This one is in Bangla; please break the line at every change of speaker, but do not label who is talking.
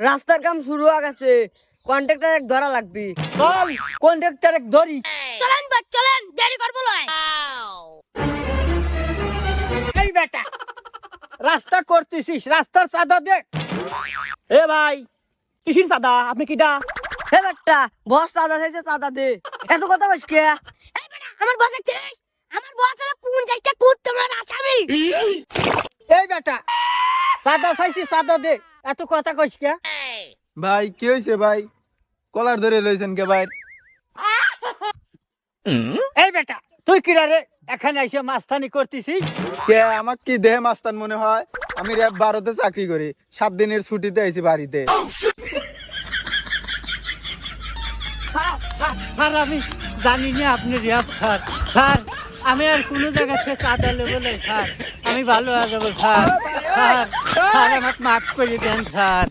রাস্তার কাম শুরু হয়ে গেছে, কন্ট্রাক্টর এক ধরা লাগবে।
চল কন্ট্রাক্টর এক ধরি।
চলেন বাট চলেন, দেরি করবো লয়।
এই বেটা রাস্তা করতেছিস, রাস্তার চাঁদা দে। এ ভাই কিসির চাঁদা? আপনি কিডা?
হে বেটা, বস চাঁদা চাইছে, চাঁদা দে। এত কথা বলছ কে?
এই বেটা, আমার বস দেখছিস? আমার বস হলো 50টা কুত্তা মার আসামি।
এই বেটা চাঁদা চাইছি, চাঁদা দে। এত কথা কইস কে?
ভাই কি হয়েছে ভাই? কলার ধরে লইছেন কে ভাই?
এই বেটা তুই কিরা রে এখানে এসে মাস্তানি করতেছিস?
কে আমার কি দেহে মাস্তান মনে হয়? আমি র্যাব 12তে চাকরি করি, 7 দিনের ছুটিতে আইছি বাড়িতে।
স্যার আমি জানি না আপনি র্যাব স্যার। স্যার আমি আর কোনো জায়গা থেকে চাঁদা নেবো না স্যার, আমি ভালো হয়ে যাবো স্যার। স্যার স্যার আমাকে মাফ করে দেন স্যার।